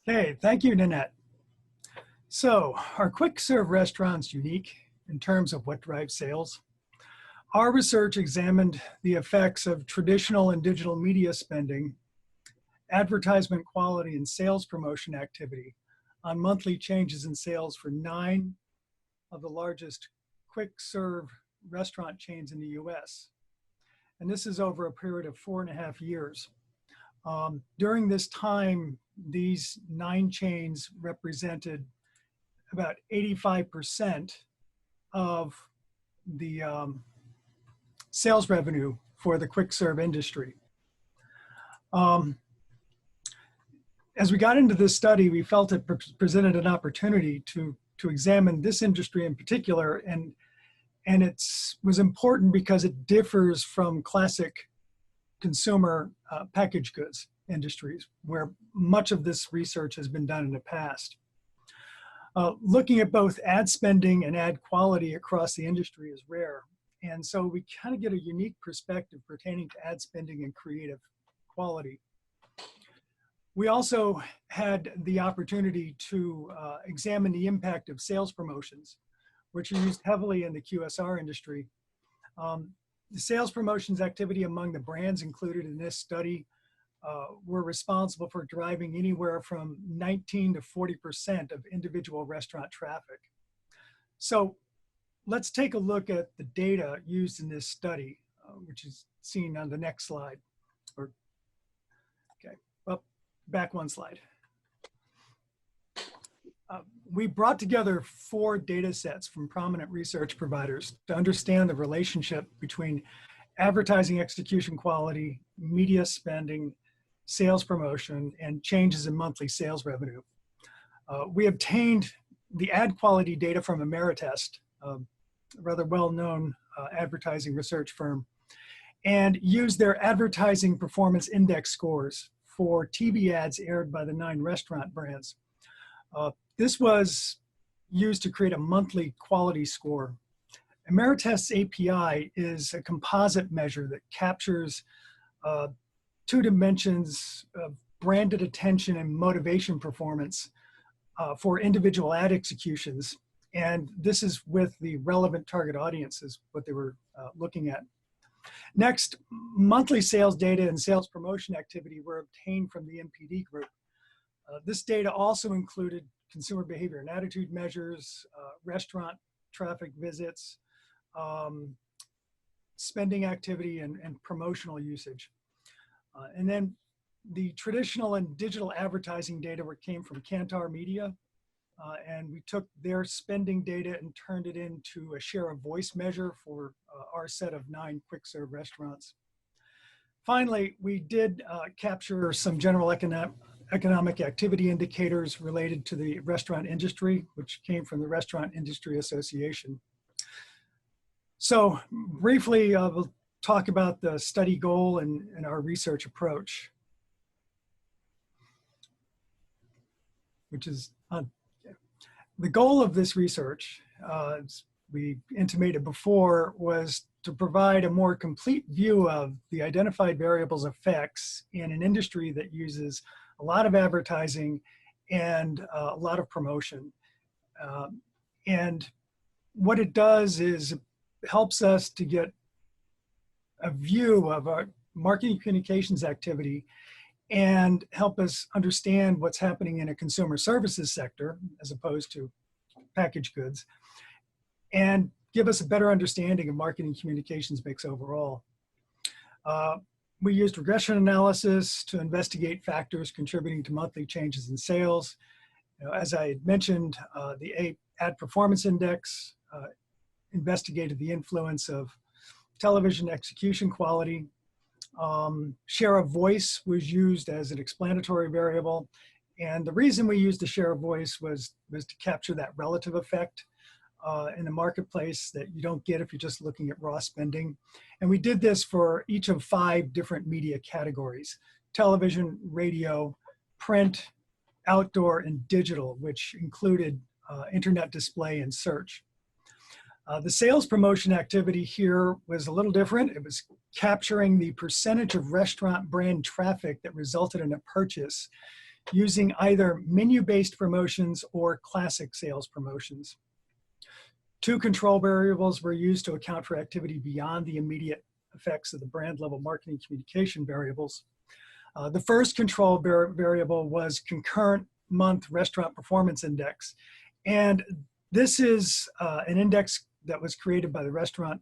Okay, thank you, Nanette. So, are quick serve restaurants unique in terms of what drives sales? Our research examined the effects of traditional and digital media spending, advertisement quality, and sales promotion activity on monthly changes in sales for 9 of the largest quick serve restaurant chains in the US. And this is over a period of 4.5 years. During this time, these 9 chains represented about 85% of the sales revenue for the quick serve industry. As we got into this study, we felt it presented an opportunity to examine this industry in particular, and it was important because it differs from classic consumer packaged goods industries, where much of this research has been done in the past. Looking at both ad spending and ad quality across the industry is rare. And so we kind of get a unique perspective pertaining to ad spending and creative quality. We also had the opportunity to examine the impact of sales promotions, which are used heavily in the QSR industry. The sales promotions activity among the brands included in this study were responsible for driving anywhere from 19 to 40% of individual restaurant traffic. So let's take a look at the data used in this study, which is seen on the next slide. Okay, well, back one slide. We brought together 4 data sets from prominent research providers to understand the relationship between advertising execution quality, media spending, sales promotion, and changes in monthly sales revenue. We obtained the ad quality data from Ameritest, a rather well-known advertising research firm, and used their advertising performance index scores for TV ads aired by the 9 restaurant brands. This was used to create a monthly quality score. Ameritest's API is a composite measure that captures 2 dimensions of branded attention and motivation performance for individual ad executions. And this is with the relevant target audiences, what they were looking at. Next, monthly sales data and sales promotion activity were obtained from the MPD group. This data also included consumer behavior and attitude measures, restaurant traffic visits, spending activity, and promotional usage. And then the traditional and digital advertising data came from Kantar Media, and we took their spending data and turned it into a share of voice measure for our set of 9 quick serve restaurants. Finally, we did capture some general economic activity indicators related to the restaurant industry, which came from the Restaurant Industry Association. So briefly, we'll talk about the study goal and our research approach, which is the goal of this research, as we intimated before, was to provide a more complete view of the identified variables effects in an industry that uses a lot of advertising and a lot of promotion. And what it does is it helps us to get a view of our marketing communications activity and help us understand what's happening in a consumer services sector as opposed to packaged goods, and give us a better understanding of marketing communications mix overall. We used regression analysis to investigate factors contributing to monthly changes in sales. As I had mentioned, the ad performance index investigated the influence of television execution quality. Share of voice was used as an explanatory variable. And the reason we used the share of voice was to capture that relative effect in the marketplace that you don't get if you're just looking at raw spending. And we did this for each of 5 different media categories: television, radio, print, outdoor, and digital, which included internet display and search. The sales promotion activity here was a little different. It was capturing the percentage of restaurant brand traffic that resulted in a purchase using either menu-based promotions or classic sales promotions. Two control variables were used to account for activity beyond the immediate effects of the brand level marketing communication variables. The first control variable was concurrent month restaurant performance index. And this is an index that was created by the Restaurant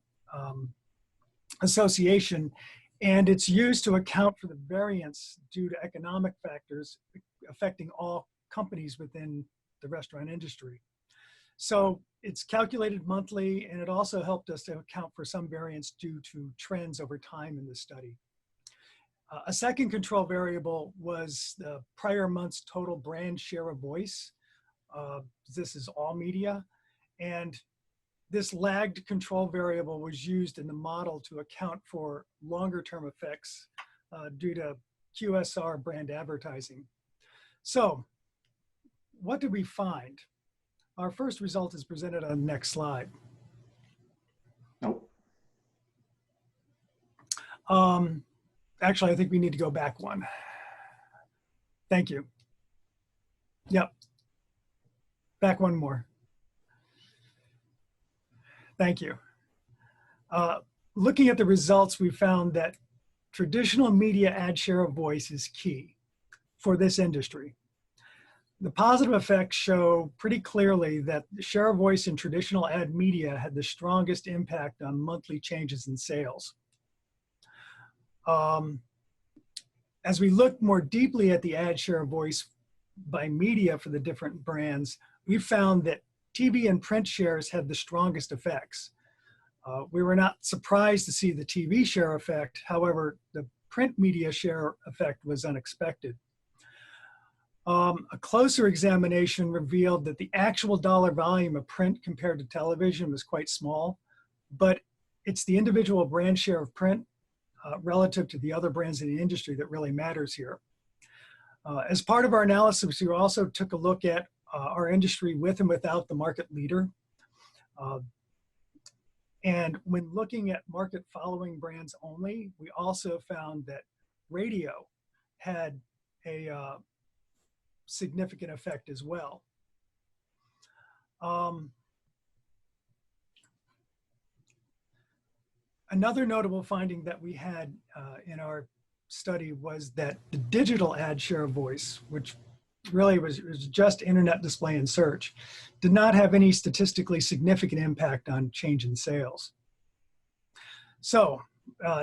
Association, and it's used to account for the variance due to economic factors affecting all companies within the restaurant industry. So it's calculated monthly, and it also helped us to account for some variance due to trends over time in this study. A second control variable was the prior month's total brand share of voice. This is all media. And this lagged control variable was used in the model to account for longer term effects due to QSR brand advertising. So what did we find? Our first result is presented on the next slide. Nope. Actually, I think we need to go back one. Thank you. Yep. Back one more. Thank you. Looking at the results, we found that traditional media ad share of voice is key for this industry. The positive effects show pretty clearly that the share of voice in traditional ad media had the strongest impact on monthly changes in sales. As we look more deeply at the ad share of voice by media for the different brands, we found that TV and print shares had the strongest effects. We were not surprised to see the TV share effect. However, the print media share effect was unexpected. A closer examination revealed that the actual dollar volume of print compared to television was quite small, but it's the individual brand share of print relative to the other brands in the industry that really matters here. As part of our analysis, we also took a look at our industry with and without the market leader. And when looking at market following brands only, we also found that radio had a significant effect as well. Another notable finding that we had in our study was that the digital ad share of voice, which really was just internet display and search, did not have any statistically significant impact on change in sales. So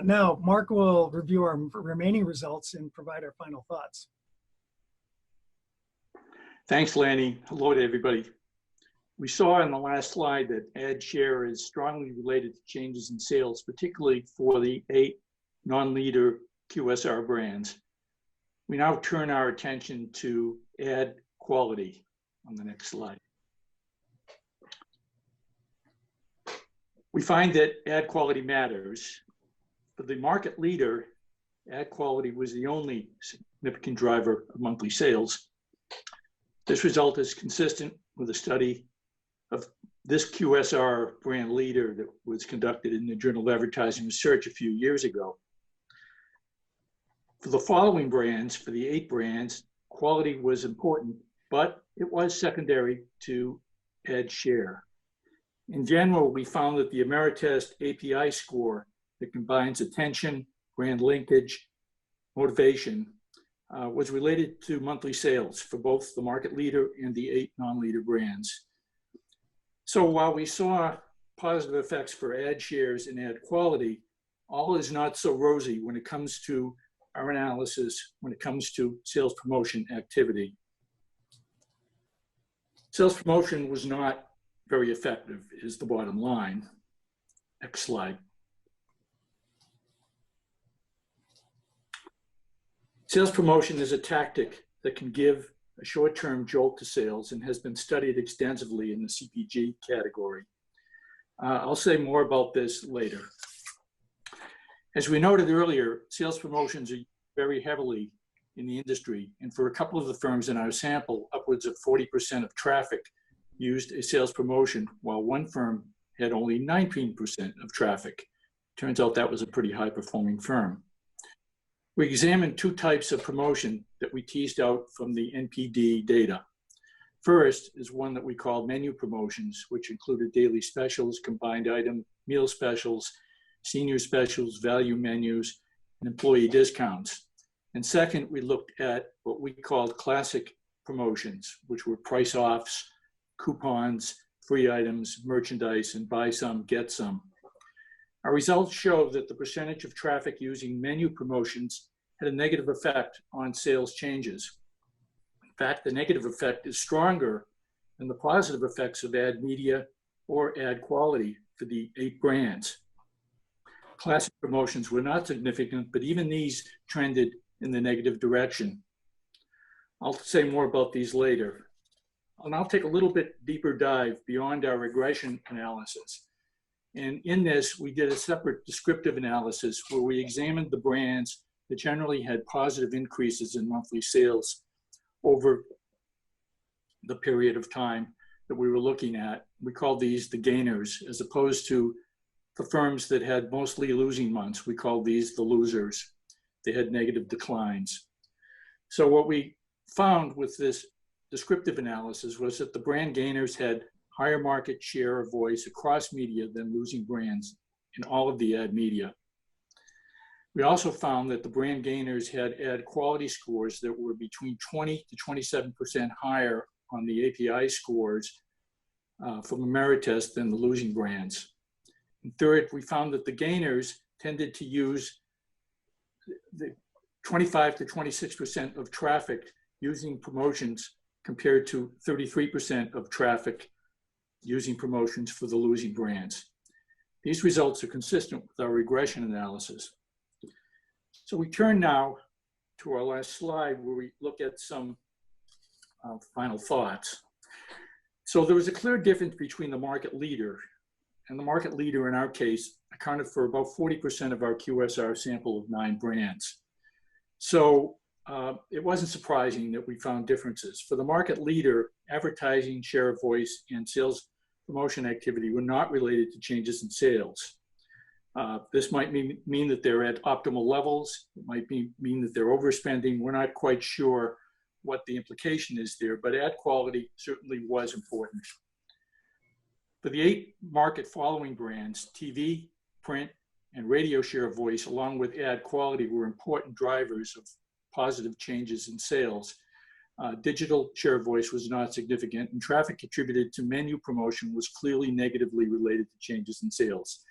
now Mark will review our remaining results and provide our final thoughts. Thanks, Lanny. Hello to everybody. We saw in the last slide that ad share is strongly related to changes in sales, particularly for the 8 non-leader QSR brands. We now turn our attention to ad quality on the next slide. We find that ad quality matters. For the market leader, ad quality was the only significant driver of monthly sales. This result is consistent with a study of this QSR brand leader that was conducted in the Journal of Advertising Research a few years ago. For the following brands, for the 8 brands, quality was important, but it was secondary to ad share. In general, we found that the Ameritest API score that combines attention, brand linkage, motivation, was related to monthly sales for both the market leader and the 8 non-leader brands. So while we saw positive effects for ad shares and ad quality, all is not so rosy when it comes to our analysis, when it comes to sales promotion activity. Sales promotion was not very effective, is the bottom line. Next slide. Sales promotion is a tactic that can give a short-term jolt to sales and has been studied extensively in the CPG category. I'll say more about this later. As we noted earlier, sales promotions are used very heavily in the industry, and for a couple of the firms in our sample, upwards of 40% of traffic used a sales promotion, while one firm had only 19% of traffic. Turns out that was a pretty high-performing firm. We examined two types of promotion that we teased out from the NPD data. First is one that we call menu promotions, which included daily specials, combined item, meal specials, senior specials, value menus, and employee discounts. And second, we looked at what we called classic promotions, which were price offs, coupons, free items, merchandise, and buy some, get some. Our results show that the percentage of traffic using menu promotions had a negative effect on sales changes. In fact, the negative effect is stronger than the positive effects of ad media or ad quality for the 8 brands. Classic promotions were not significant, but even these trended in the negative direction. I'll say more about these later. And I'll take a little bit deeper dive beyond our regression analysis. And in this, we did a separate descriptive analysis where we examined the brands that generally had positive increases in monthly sales over the period of time that we were looking at. We called these the gainers, as opposed to the firms that had mostly losing months. We called these the losers. They had negative declines. So what we found with this descriptive analysis was that the brand gainers had higher market share of voice across media than losing brands in all of the ad media. We also found that the brand gainers had ad quality scores that were between 20 to 27% higher on the API scores from Ameritest than the losing brands. And third, we found that the gainers tended to use the 25 to 26% of traffic using promotions compared to 33% of traffic using promotions for the losing brands. These results are consistent with our regression analysis. So we turn now to our last slide where we look at some final thoughts. So there was a clear difference between the market leader, and the market leader in our case accounted for about 40% of our QSR sample of 9 brands. So it wasn't surprising that we found differences. For the market leader, advertising, share of voice, and sales promotion activity were not related to changes in sales. This might mean that they're at optimal levels. It might mean that they're overspending. We're not quite sure what the implication is there, but ad quality certainly was important. For the 8 market following brands, TV, print, and radio share of voice, along with ad quality, were important drivers of positive changes in sales. Digital share of voice was not significant, and traffic attributed to menu promotion was clearly negatively related to changes in sales.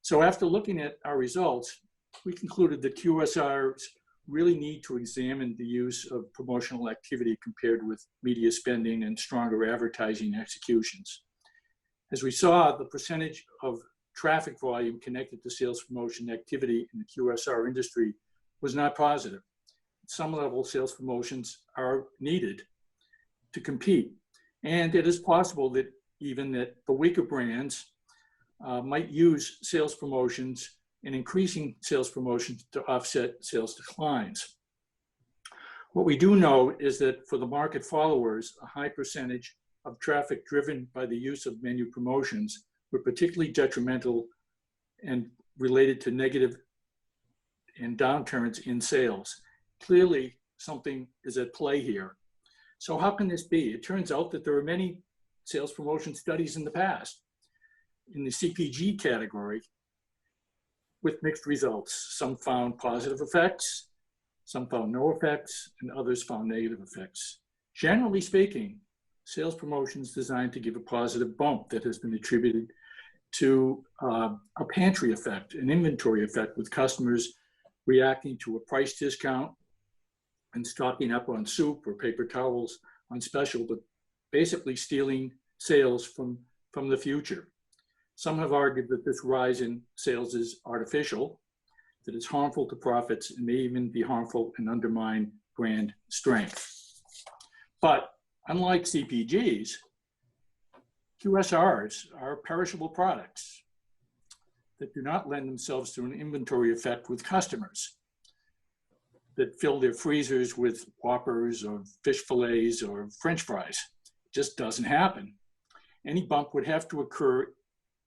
So after looking at our results, we concluded that QSRs really need to examine the use of promotional activity compared with media spending and stronger advertising executions. As we saw, the percentage of traffic volume connected to sales promotion activity in the QSR industry was not positive. At some level, sales promotions are needed to compete. And it is possible that even that the weaker brands might use sales promotions and increasing sales promotions to offset sales declines. What we do know is that for the market followers, a high percentage of traffic driven by the use of menu promotions were particularly detrimental and related to negative and downturns in sales. Clearly, something is at play here. So how can this be? It turns out that there are many sales promotion studies in the past in the CPG category with mixed results. Some found positive effects, some found no effects, and others found negative effects. Generally speaking, sales promotions designed to give a positive bump that has been attributed to a pantry effect, an inventory effect, with customers reacting to a price discount and stocking up on soup or paper towels on special, but basically stealing sales from the future. Some have argued that this rise in sales is artificial, that it's harmful to profits, and may even be harmful and undermine brand strength. But unlike CPGs, QSRs are perishable products that do not lend themselves to an inventory effect with customers that fill their freezers with Whoppers or fish fillets or French fries. It just doesn't happen. Any bump would have to occur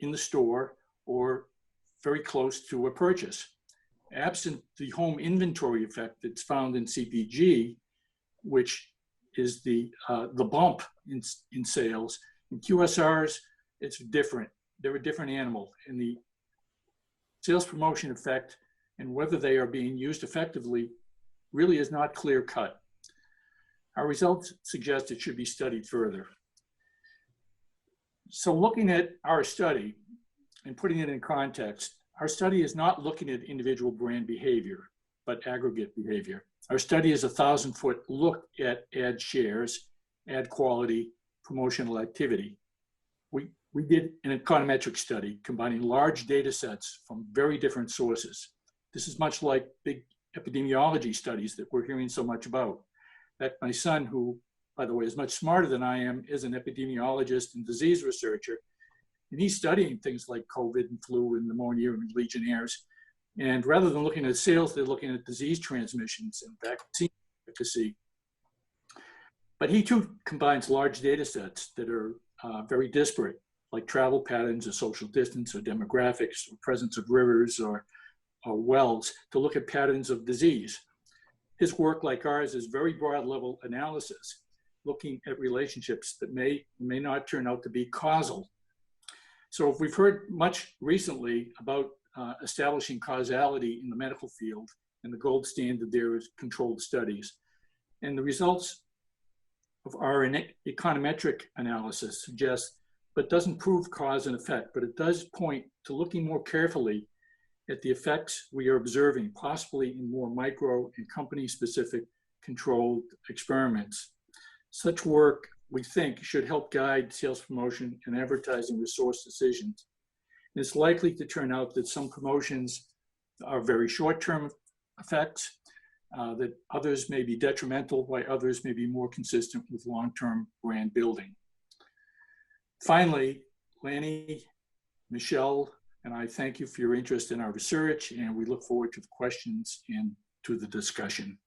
in the store or very close to a purchase. Absent the home inventory effect that's found in CPG, which is the bump in sales, in QSRs, it's different. They're a different animal. And the sales promotion effect and whether they are being used effectively really is not clear cut. Our results suggest it should be studied further. So looking at our study and putting it in context, our study is not looking at individual brand behavior, but aggregate behavior. Our study is a 1,000-foot look at ad shares, ad quality, promotional activity. We did an econometric study combining large data sets from very different sources. This is much like big epidemiology studies that we're hearing so much about. That my son, who, by the way, is much smarter than I am, is an epidemiologist and disease researcher. And he's studying things like COVID and flu and pneumonia and Legionnaires. And rather than looking at sales, they're looking at disease transmissions and vaccine efficacy. But he too combines large data sets that are very disparate, like travel patterns or social distance or demographics or presence of rivers or wells, to look at patterns of disease. His work, like ours, is very broad level analysis, looking at relationships that may not turn out to be causal. So if we've heard much recently about establishing causality in the medical field, and the gold standard there is controlled studies. And the results of our econometric analysis suggest, but doesn't prove cause and effect, but it does point to looking more carefully at the effects we are observing, possibly in more micro and company-specific controlled experiments. Such work, we think, should help guide sales promotion and advertising resource decisions. And it's likely to turn out that some promotions are very short-term effects, that others may be detrimental, while others may be more consistent with long-term brand building. Finally, Lanny, Michelle, and I thank you for your interest in our research, and we look forward to the questions and to the discussion.